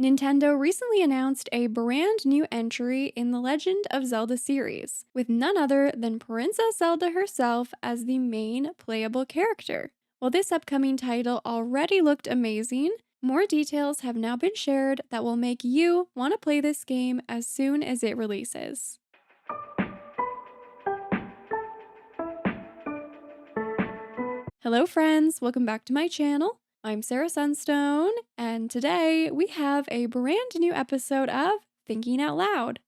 Nintendo recently announced a brand new entry in the Legend of Zelda series, with none other than Princess Zelda herself as the main playable character. While this upcoming title already looked amazing, more details have now been shared that will make you want to play this game as soon as it releases. Hello friends, welcome back to my channel. I'm Sarah Sunstone, and today we have a brand new episode of Thinking Out Loud,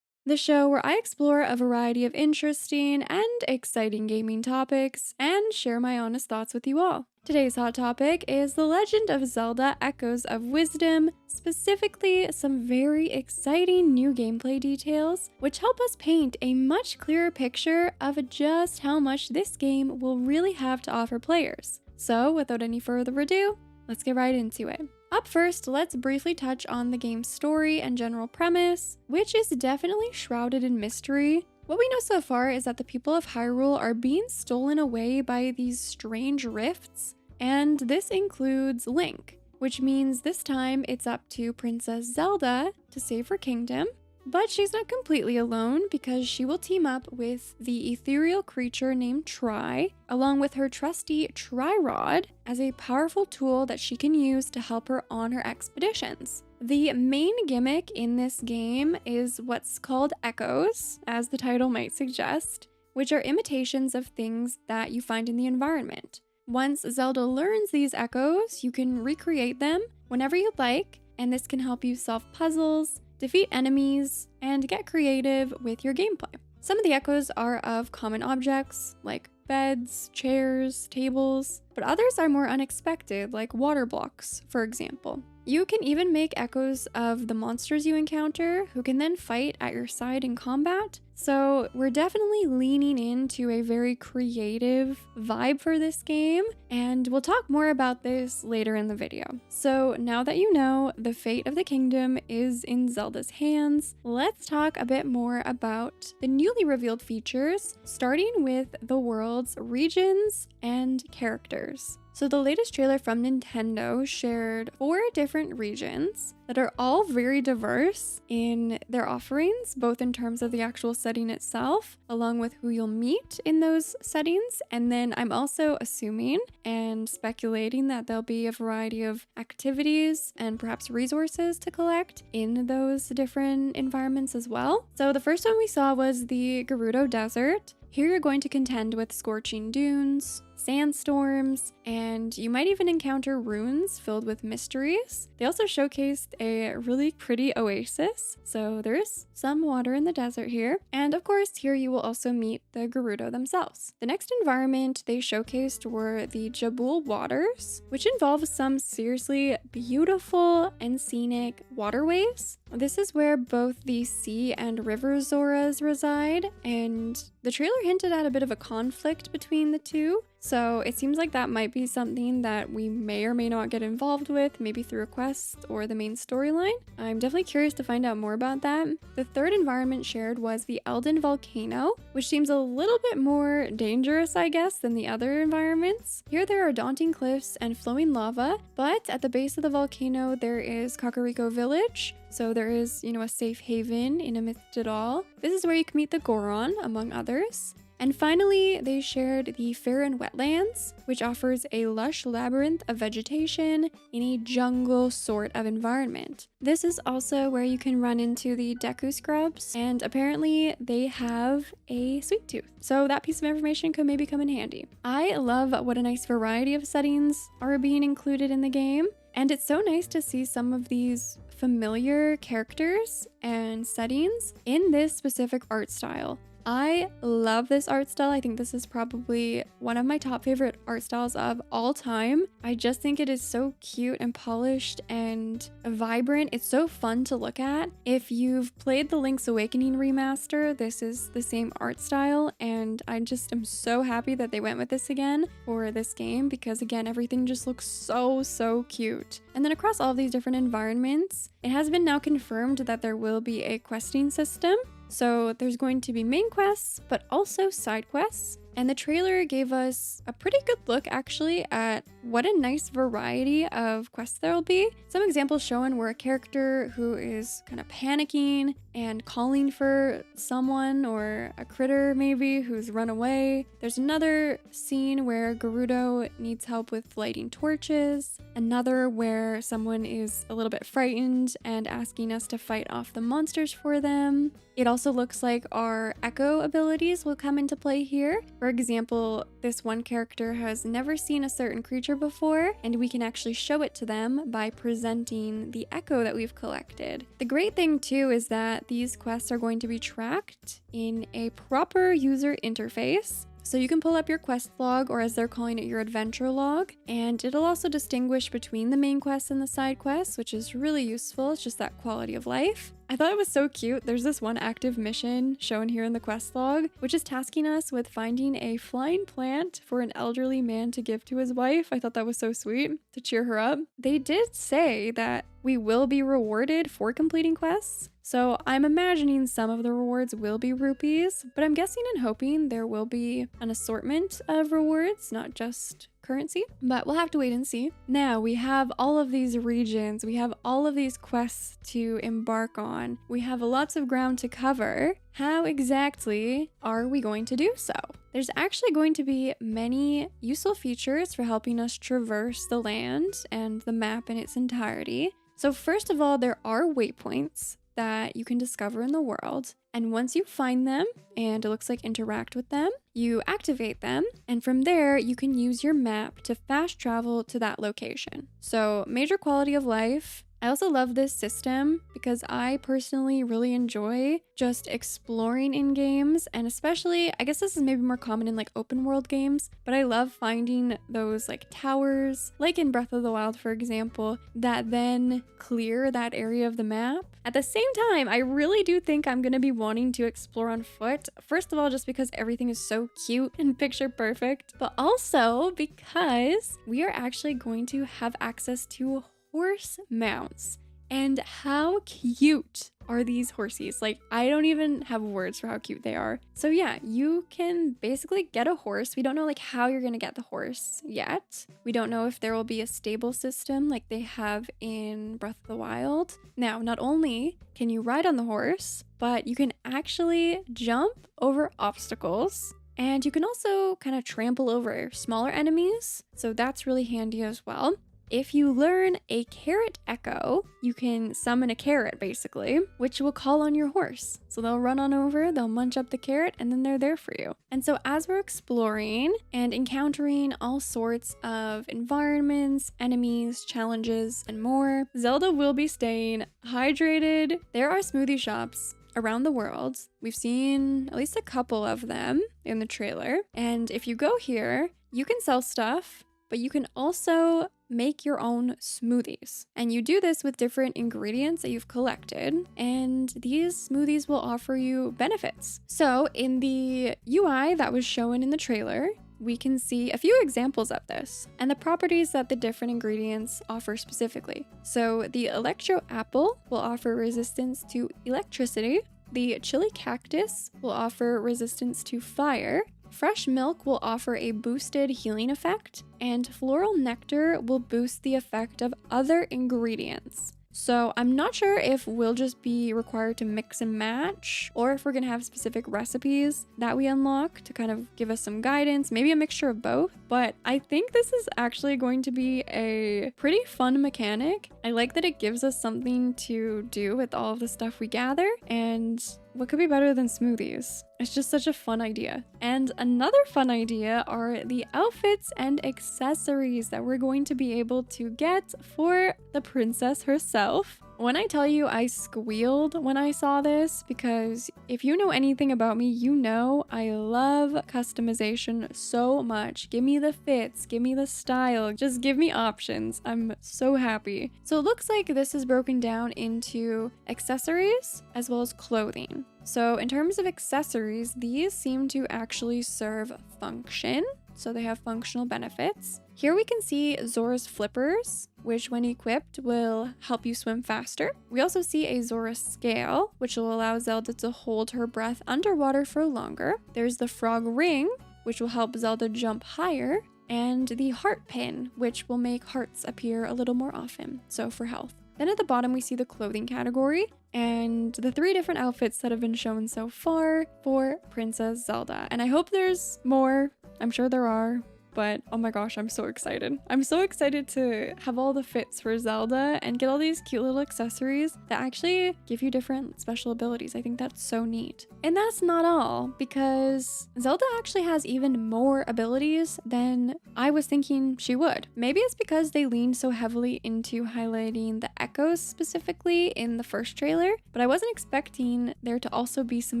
the show where I explore a variety of interesting and exciting gaming topics and share my honest thoughts with you all. Today's hot topic is The Legend of Zelda: Echoes of Wisdom, specifically some very exciting new gameplay details, which help us paint a much clearer picture of just how much this game will really have to offer players. So, without any further ado, let's get right into it. Up first, let's briefly touch on the game's story and general premise, which is definitely shrouded in mystery. What we know so far is that the people of Hyrule are being stolen away by these strange rifts, and this includes Link, which means this time it's up to Princess Zelda to save her kingdom. But she's not completely alone because she will team up with the ethereal creature named Tri, along with her trusty Tri-Rod, as a powerful tool that she can use to help her on her expeditions. The main gimmick in this game is what's called echoes, as the title might suggest, which are imitations of things that you find in the environment. Once Zelda learns these echoes, you can recreate them whenever you'd like, and this can help you solve puzzles, defeat enemies, and get creative with your gameplay. Some of the echoes are of common objects, like beds, chairs, tables, but others are more unexpected, like water blocks, for example. You can even make echoes of the monsters you encounter, who can then fight at your side in combat. So we're definitely leaning into a very creative vibe for this game, and we'll talk more about this later in the video. So now that you know the fate of the kingdom is in Zelda's hands, let's talk a bit more about the newly revealed features, starting with the world's regions and characters. So the latest trailer from Nintendo shared 4 different regions that are all very diverse in their offerings, both in terms of the actual setting itself, along with who you'll meet in those settings. And then I'm also assuming and speculating that there'll be a variety of activities and perhaps resources to collect in those different environments as well. So the first one we saw was the Gerudo Desert. Here you're going to contend with scorching dunes, sandstorms, and you might even encounter ruins filled with mysteries. They also showcased a really pretty oasis, so there is some water in the desert here. And of course, here you will also meet the Gerudo themselves. The next environment they showcased were the Jabul Waters, which involve some seriously beautiful and scenic waterways. This is where both the sea and river Zoras reside, and the trailer hinted at a bit of a conflict between the two. So it seems like that might be something that we may or may not get involved with, maybe through a quest or the main storyline. I'm definitely curious to find out more about that. The third environment shared was the Elden Volcano, which seems a little bit more dangerous, I guess, than the other environments. Here there are daunting cliffs and flowing lava, but at the base of the volcano there is Kakariko Village. So there is, a safe haven in amidst it all. This is where you can meet the Goron, among others. And finally, they shared the Farron Wetlands, which offers a lush labyrinth of vegetation in a jungle sort of environment. This is also where you can run into the Deku Scrubs, and apparently they have a sweet tooth. So that piece of information could maybe come in handy. I love what a nice variety of settings are being included in the game, and it's so nice to see some of these familiar characters and settings in this specific art style. I love this art style. I think this is probably one of my top favorite art styles of all time. I just think it is so cute and polished and vibrant. It's so fun to look at. If you've played the Link's Awakening remaster, this is the same art style, and I just am so happy that they went with this again for this game because, again, everything just looks so cute. And then across all of these different environments, it has been now confirmed that there will be a questing system. So there's going to be main quests, but also side quests. And the trailer gave us a pretty good look actually at what a nice variety of quests there will be. Some examples shown were a character who is kind of panicking and calling for someone or a critter maybe who's run away. There's another scene where Gerudo needs help with lighting torches. Another where someone is a little bit frightened and asking us to fight off the monsters for them. It also looks like our echo abilities will come into play here. For example, this one character has never seen a certain creature before, and we can actually show it to them by presenting the echo that we've collected. The great thing too is that these quests are going to be tracked in a proper user interface. So you can pull up your quest log, or as they're calling it, your adventure log, and it'll also distinguish between the main quests and the side quests, which is really useful. It's just that quality of life. I thought it was so cute. There's this one active mission shown here in the quest log, which is tasking us with finding a flying plant for an elderly man to give to his wife. I thought that was so sweet to cheer her up. They did say that we will be rewarded for completing quests. So I'm imagining some of the rewards will be rupees, but I'm guessing and hoping there will be an assortment of rewards, not just currency, but we'll have to wait and see. Now we have all of these regions, we have all of these quests to embark on, we have lots of ground to cover. How exactly are we going to do so? There's actually going to be many useful features for helping us traverse the land and the map in its entirety. So first of all, there are waypoints that you can discover in the world. And once you find them and it looks like interact with them, you activate them. And from there, you can use your map to fast travel to that location. So major quality of life. I also love this system because I personally really enjoy just exploring in games, and especially, I guess this is maybe more common in like open world games, but I love finding those like towers, like in Breath of the Wild, for example, that then clear that area of the map. At the same time, I really do think I'm gonna be wanting to explore on foot. First of all, just because everything is so cute and picture perfect, but also because we are actually going to have access to horse mounts. And how cute are these horsies? Like, I don't even have words for how cute they are. So yeah, you can basically get a horse. We don't know like how you're gonna get the horse yet. We don't know if there will be a stable system like they have in Breath of the Wild. Now, not only can you ride on the horse, but you can actually jump over obstacles. And you can also kind of trample over smaller enemies. So that's really handy as well. If you learn a carrot echo, you can summon a carrot basically, which will call on your horse. So they'll run on over, they'll munch up the carrot, and then they're there for you. And so as we're exploring and encountering all sorts of environments, enemies, challenges, and more, Zelda will be staying hydrated. There are smoothie shops around the world. We've seen at least a couple of them in the trailer. And if you go here, you can sell stuff, but you can also make your own smoothies. And you do this with different ingredients that you've collected, and these smoothies will offer you benefits. So in the UI that was shown in the trailer, we can see a few examples of this and the properties that the different ingredients offer specifically. So the Electro Apple will offer resistance to electricity. The Chili Cactus will offer resistance to fire. Fresh milk will offer a boosted healing effect, and floral nectar will boost the effect of other ingredients. So I'm not sure if we'll just be required to mix and match, or if we're gonna have specific recipes that we unlock to kind of give us some guidance, maybe a mixture of both. But I think this is actually going to be a pretty fun mechanic. I like that it gives us something to do with all of the stuff we gather, and what could be better than smoothies? It's just such a fun idea. And another fun idea are the outfits and accessories that we're going to be able to get for the princess herself. When I tell you I squealed when I saw this, because if you know anything about me, you know I love customization so much. Give me the fits, give me the style, just give me options. I'm so happy. So it looks like this is broken down into accessories as well as clothing. So in terms of accessories, these seem to actually serve function. So they have functional benefits. Here we can see Zora's flippers, which when equipped will help you swim faster. We also see a Zora scale, which will allow Zelda to hold her breath underwater for longer. There's the frog ring, which will help Zelda jump higher, and the heart pin, which will make hearts appear a little more often, so for health. Then at the bottom, we see the clothing category and the 3 different outfits that have been shown so far for Princess Zelda. And I hope there's more. I'm sure there are. But oh my gosh, I'm so excited. I'm so excited to have all the fits for Zelda and get all these cute little accessories that actually give you different special abilities. I think that's so neat. And that's not all, because Zelda actually has even more abilities than I was thinking she would. Maybe it's because they leaned so heavily into highlighting the echoes specifically in the first trailer, but I wasn't expecting there to also be some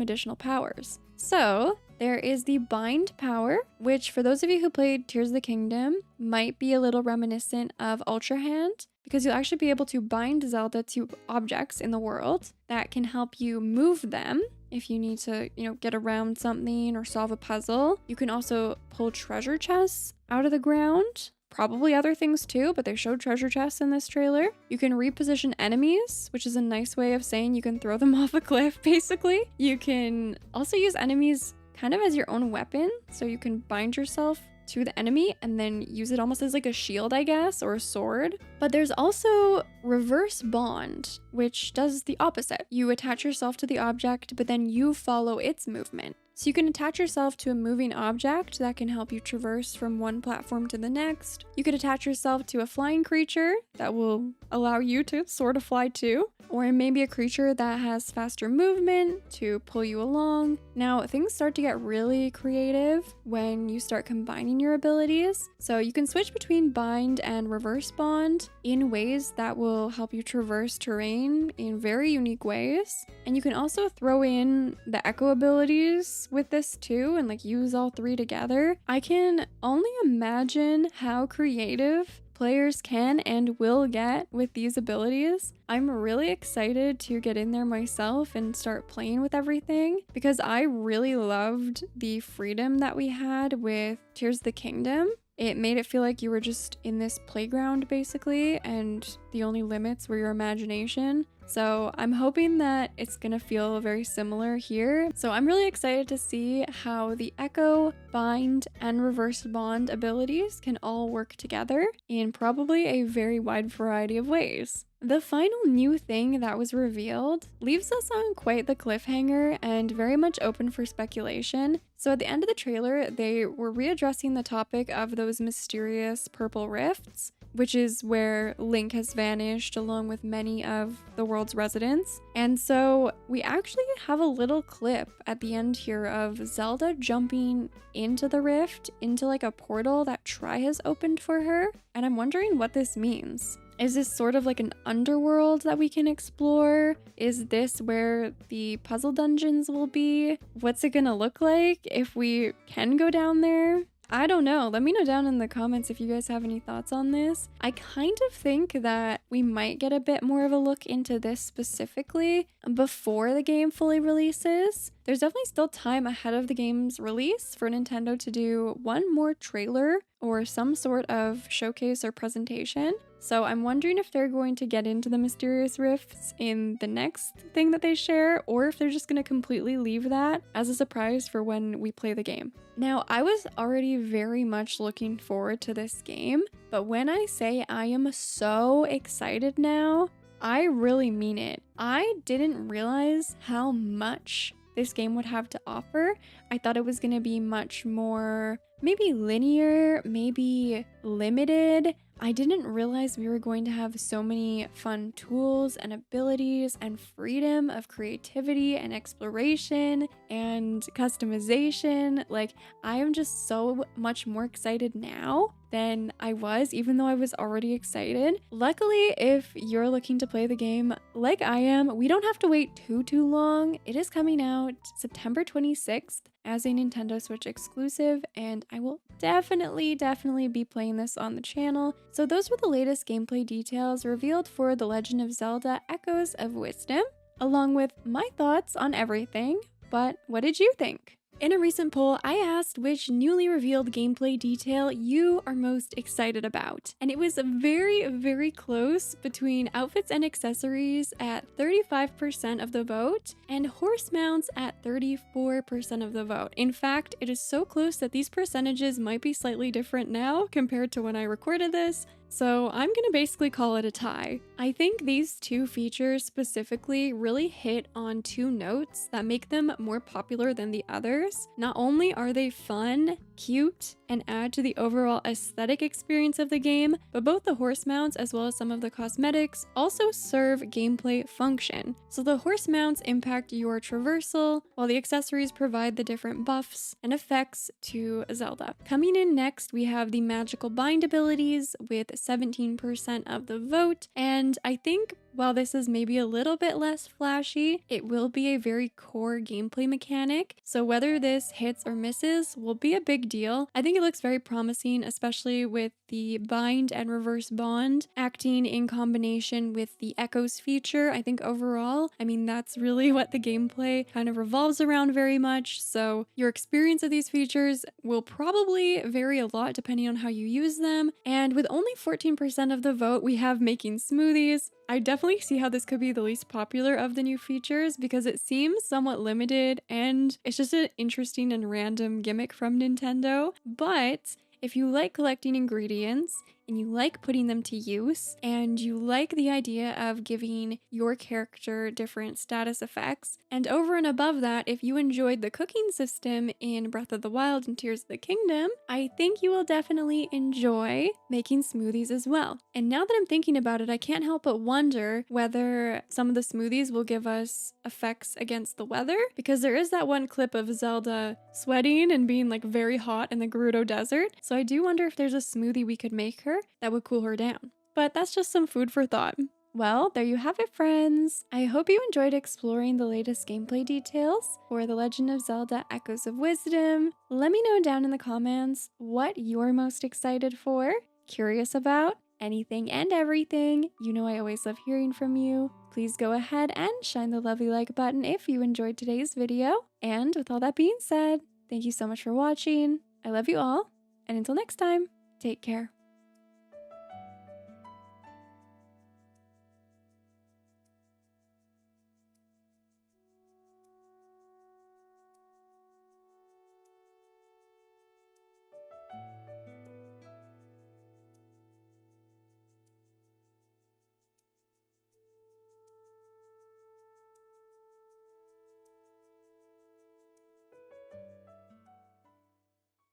additional powers. So there is the bind power, which for those of you who played Tears of the Kingdom might be a little reminiscent of Ultra Hand, because you'll actually be able to bind Zelda to objects in the world that can help you move them if you need to, get around something or solve a puzzle. You can also pull treasure chests out of the ground. Probably other things too, but they showed treasure chests in this trailer. You can reposition enemies, which is a nice way of saying you can throw them off a cliff, basically. You can also use enemies kind of as your own weapon, so you can bind yourself to the enemy and then use it almost as like a shield, I guess, or a sword. But there's also reverse bond, which does the opposite. You attach yourself to the object, but then you follow its movement. So you can attach yourself to a moving object that can help you traverse from one platform to the next. You could attach yourself to a flying creature that will allow you to sort of fly too, or maybe a creature that has faster movement to pull you along. Now, things start to get really creative when you start combining your abilities. So you can switch between bind and reverse bond in ways that will help you traverse terrain in very unique ways. And you can also throw in the echo abilities with this too and use all 3 together. I can only imagine how creative players can and will get with these abilities. I'm really excited to get in there myself and start playing with everything, because I really loved the freedom that we had with Tears of the Kingdom. It made it feel like you were just in this playground basically, and the only limits were your imagination. So I'm hoping that it's gonna feel very similar here. So I'm really excited to see how the Echo, Bind, and Reverse Bond abilities can all work together in probably a very wide variety of ways. The final new thing that was revealed leaves us on quite the cliffhanger and very much open for speculation. So at the end of the trailer, they were readdressing the topic of those mysterious purple rifts, which is where Link has vanished along with many of the world's residents. And so we actually have a little clip at the end here of Zelda jumping into the rift, into a portal that Tri has opened for her. And I'm wondering what this means. Is this sort of an underworld that we can explore? Is this where the puzzle dungeons will be? What's it gonna look like if we can go down there? I don't know. Let me know down in the comments if you guys have any thoughts on this. I kind of think that we might get a bit more of a look into this specifically before the game fully releases. There's definitely still time ahead of the game's release for Nintendo to do one more trailer or some sort of showcase or presentation. So I'm wondering if they're going to get into the mysterious rifts in the next thing that they share, or if they're just going to completely leave that as a surprise for when we play the game. Now, I was already very much looking forward to this game, but when I say I am so excited now, I really mean it. I didn't realize how much this game would have to offer. I thought it was going to be much more maybe linear, maybe limited. I didn't realize we were going to have so many fun tools and abilities and freedom of creativity and exploration and customization. I am just so much more excited now than I was, even though I was already excited. Luckily, if you're looking to play the game like I am, we don't have to wait too long. It is coming out September 26th as a Nintendo Switch exclusive, and I will definitely be playing this on the channel. So those were the latest gameplay details revealed for The Legend of Zelda Echoes of Wisdom, along with my thoughts on everything. But what did you think? In a recent poll, I asked which newly revealed gameplay detail you are most excited about. And it was very, very close between outfits and accessories at 35% of the vote and horse mounts at 34% of the vote. In fact, it is so close that these percentages might be slightly different now compared to when I recorded this. So I'm gonna basically call it a tie. I think these two features specifically really hit on two notes that make them more popular than the others. Not only are they fun, cute, and add to the overall aesthetic experience of the game, but both the horse mounts as well as some of the cosmetics also serve gameplay function. So the horse mounts impact your traversal, while the accessories provide the different buffs and effects to Zelda. Coming in next, we have the magical bind abilities with 17% of the vote, and I think while this is maybe a little bit less flashy, it will be a very core gameplay mechanic, so whether this hits or misses will be a big deal. I think it looks very promising, especially with the bind and reverse bond acting in combination with the echoes feature. I think overall, that's really what the gameplay kind of revolves around very much, so your experience of these features will probably vary a lot depending on how you use them, and with only 14% of the vote, we have making smoothies. I definitely see how this could be the least popular of the new features because it seems somewhat limited and it's just an interesting and random gimmick from Nintendo. But if you like collecting ingredients and you like putting them to use and you like the idea of giving your character different status effects, and over and above that, if you enjoyed the cooking system in Breath of the Wild and Tears of the Kingdom, I think you will definitely enjoy making smoothies as well. And now that I'm thinking about it, I can't help but wonder whether some of the smoothies will give us effects against the weather, because there is that one clip of Zelda sweating and being like very hot in the Gerudo Desert. So I do wonder if there's a smoothie we could make her that would cool her down. But that's just some food for thought. Well, there you have it, friends. I hope you enjoyed exploring the latest gameplay details for The Legend of Zelda Echoes of Wisdom. Let me know down in the comments what you're most excited for, curious about, anything and everything. You know I always love hearing from you. Please go ahead and shine the lovely like button if you enjoyed today's video. And with all that being said, thank you so much for watching. I love you all, and until next time, take care.